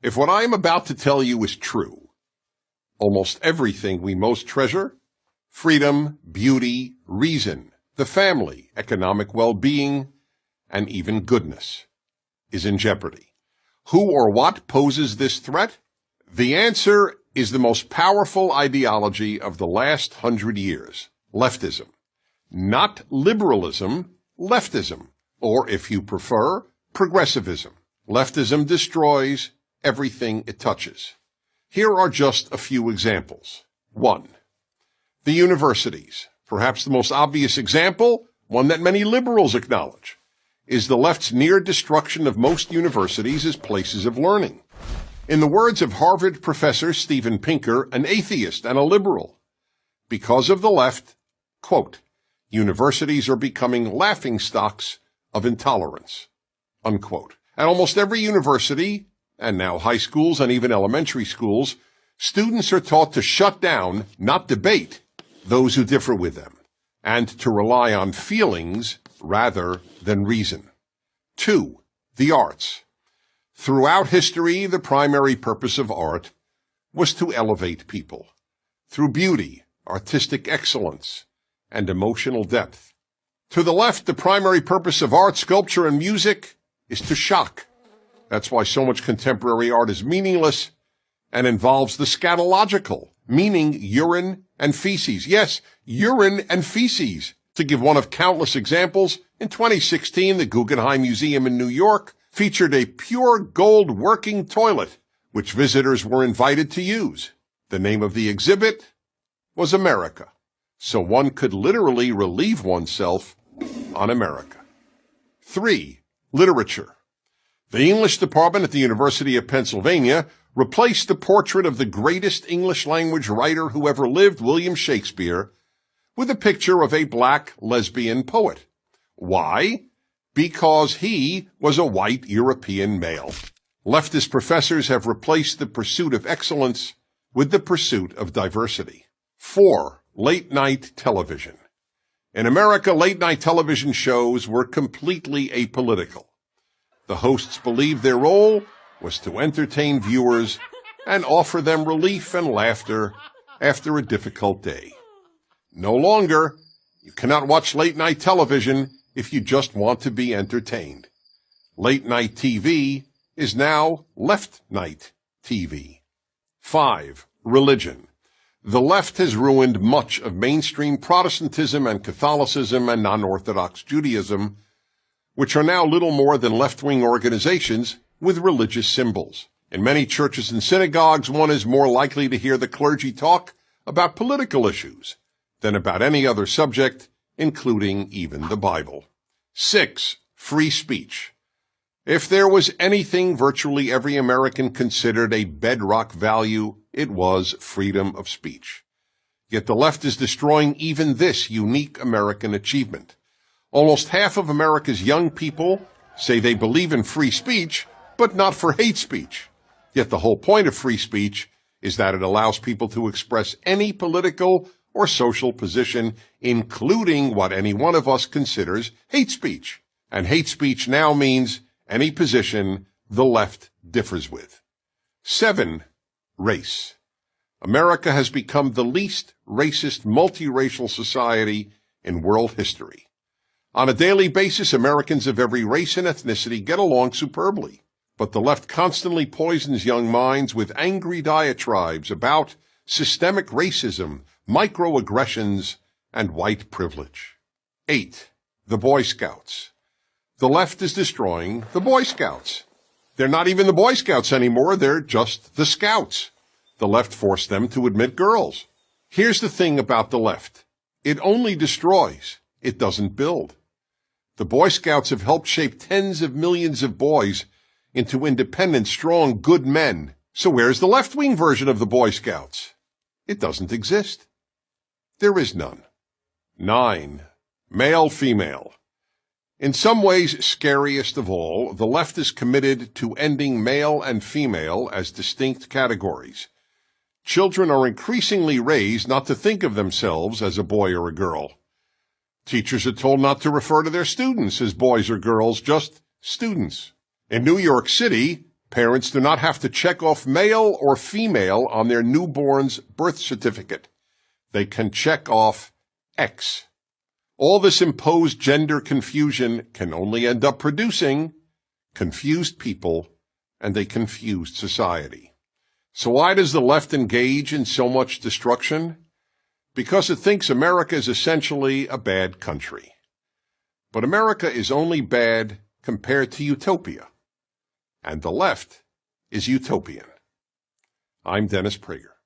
If what I am about to tell you is true, almost everything we most treasure, freedom, beauty, reason, the family, economic well-being, and even goodness, is in jeopardy. Who or what poses this threat? The answer is the most powerful ideology of the last 100 years, leftism. Not liberalism, leftism, or if you prefer, progressivism. Leftism destroys everything it touches. Here are just a few examples. 1. The universities. Perhaps the most obvious example, one that many liberals acknowledge, is the left's near destruction of most universities as places of learning. In the words of Harvard professor Steven Pinker, an atheist and a liberal, because of the left, quote, universities are becoming laughingstocks of intolerance, unquote. At almost every university, and now high schools and even elementary schools, students are taught to shut down, not debate, those who differ with them, and to rely on feelings rather than reason. 2. The arts. Throughout history, the primary purpose of art was to elevate people through beauty, artistic excellence, and emotional depth. To the left, the primary purpose of art, sculpture, and music is to shock. That's why so much contemporary art is meaningless and involves the scatological, meaning urine and feces. Yes, urine and feces. To give one of countless examples, in 2016, the Guggenheim Museum in New York featured a pure gold working toilet, which visitors were invited to use. The name of the exhibit was America, so one could literally relieve oneself on America. 3. Literature. The English department at the University of Pennsylvania replaced the portrait of the greatest English language writer who ever lived, William Shakespeare, with a picture of a black lesbian poet. Why? Because he was a white European male. Leftist professors have replaced the pursuit of excellence with the pursuit of diversity. 4. Late-night television. In America, late-night television shows were completely apolitical. The hosts believed their role was to entertain viewers and offer them relief and laughter after a difficult day. No longer, you cannot watch late-night television if you just want to be entertained. Late-night TV is now left-night TV. 5. Religion. The left has ruined much of mainstream Protestantism and Catholicism and non-Orthodox Judaism, which are now little more than left-wing organizations with religious symbols. In many churches and synagogues, one is more likely to hear the clergy talk about political issues than about any other subject, including even the Bible. 6. Free speech. If there was anything virtually every American considered a bedrock value, it was freedom of speech. Yet the left is destroying even this unique American achievement. Almost half of America's young people say they believe in free speech, but not for hate speech. Yet the whole point of free speech is that it allows people to express any political or social position, including what any one of us considers hate speech. And hate speech now means any position the left differs with. 7. Race. America has become the least racist multiracial society in world history. On a daily basis, Americans of every race and ethnicity get along superbly. But the left constantly poisons young minds with angry diatribes about systemic racism, microaggressions, and white privilege. 8. The Boy Scouts. The left is destroying the Boy Scouts. They're not even the Boy Scouts anymore, they're just the Scouts. The left forced them to admit girls. Here's the thing about the left. It only destroys. It doesn't build. The Boy Scouts have helped shape tens of millions of boys into independent, strong, good men. So where's the left-wing version of the Boy Scouts? It doesn't exist. There is none. 9. Male-female. In some ways, scariest of all, the left is committed to ending male and female as distinct categories. Children are increasingly raised not to think of themselves as a boy or a girl. Teachers are told not to refer to their students as boys or girls, just students. In New York City, Parents do not have to check off male or female on their newborn's birth certificate. They can check off X. All this imposed gender confusion can only end up producing confused people and a confused society. So why does the left engage in so much destruction? Because it thinks America is essentially a bad country. But America is only bad compared to utopia. And the left is utopian. I'm Dennis Prager.